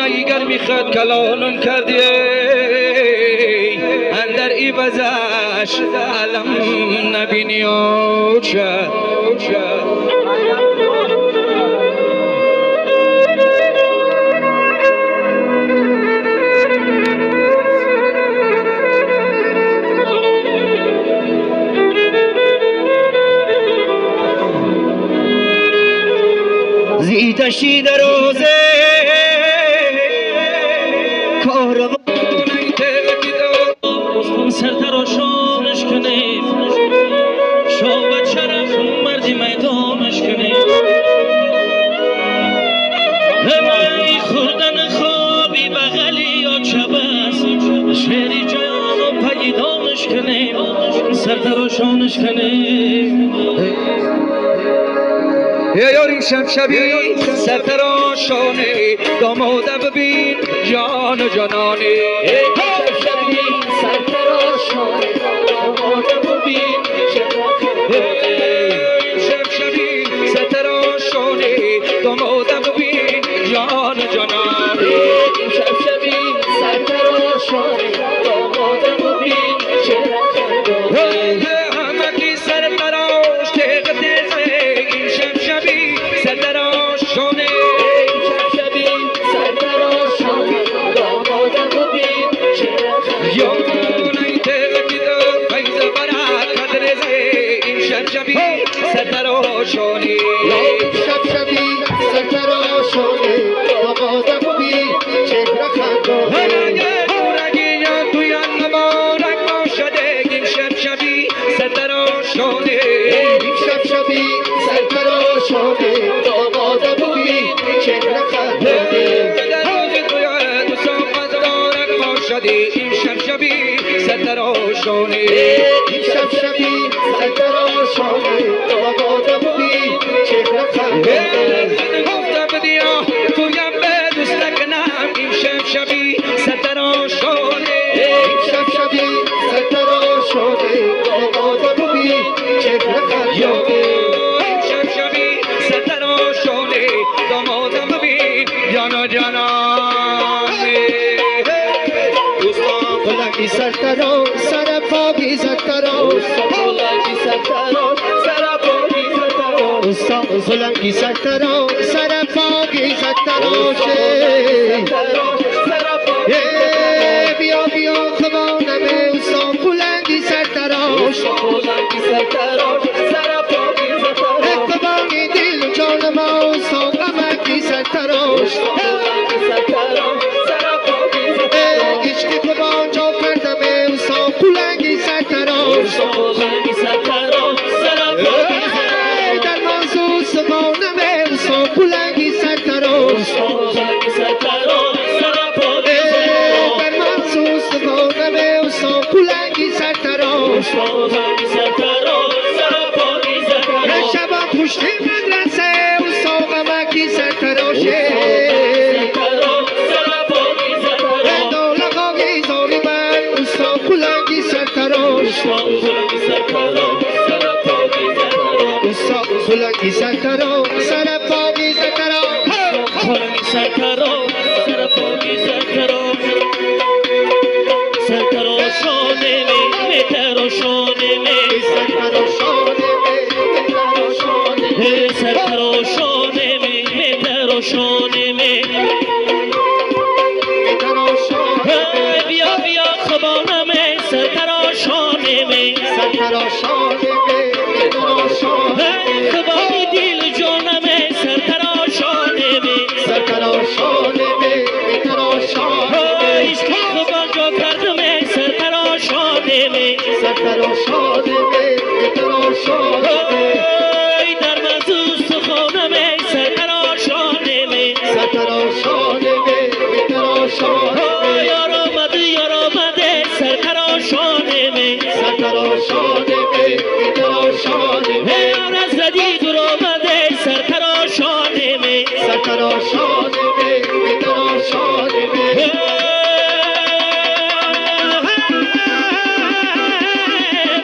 اگر میخواد کلانم کردی اندر ای بزش علم نبینی اوچه زیتشی در روزه کارم سرتراشانش کنیم شوبت شرف مرجی میدانش کنیم همه خوردن خوابی بغلی یا چبست شعری جان و پیدانش کنیم سرتراشانش کنیم یاری شبی سرتراشانه داماده ببین جان و جانانه شبی سرتراشانه داماده ببین شبی سرتراشانه داماده ببین جان و جانانه شبی سرتراشانه داماده ببین همکی سرتراش تیغ تیزه این شبی سرتراشانه شبی سرتراشانه داماده ببین یونای تیغ تیزه فیض برا قدرزه این شبی سرتراشانه شبی سرتراشانه داماده ببین چهره خندانه سرتراشانه شبی سرتراشانه داماده ببین چهره خندانه در روز توی دو سامت بارک باشده این شبی سرتراشانه شبی سرتراشانه داماده ببین چهره خندانه گفتم بدیا تویم به دوست نکنم این شبی سرتراشانه شبی سرتراشانه داماده ببین چهره خندانه شبی سرتراشانه دامادم ببین جانا جانانه دوستان بلندی سرتراش سر پاگی سرتراش بلندی سرتراش سر پاگی سرتراش بلندی سرتراش سر پاگی سرتراش بیا بیا خوانم استان بلندی سرتراش بلندی سرتراش سر پاگی سرتراش خوانی دل جان ما استان غمکی سرتراش بلندی سرتراش سر پاگی سرتراش عشق خوان جا کردم استان بلندی سرتراش بلندی سرتراش سر پاگی سرتراش در منصور سبانم استان بلندی سرتراش بلندی سرتراش سر پاگی سرتراش در منصور سبانم استان بلندی سرتراش بلندی سرتراش سر پاگی سرتراش شبا پشت مدرسه استان غمکی سرتراشه دولقاقی زاری من استان بلندی سرتراش استان بلندی سرتراش سر پاگی سرتراش بلندی سرتراش سر پاگی سرتراش سرتراشانه می تراشانه می سرتراشانه می سرتراشانه می تراشانه می بیا بیا خوانم سرتراشانه می سرتراشانه می خوانی دل جانم سرتراشانه می سرتراشانه می عشق خوان جا کردم سرتراشانه می سرتراشانه می در مزوز سخانم سرتراشانه می سرتراشانه می یار آمده سرتراشانه می سرتراشانه می یار از ردی دور آمده سرتراشانه می سرتراشانه می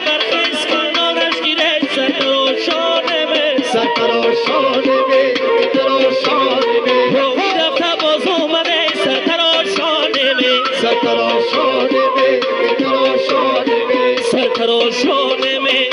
برخیز کنانش گیره سرتراشانه می سرتراشانه می دفتر باز اومده सरतराशने में सरतराशने में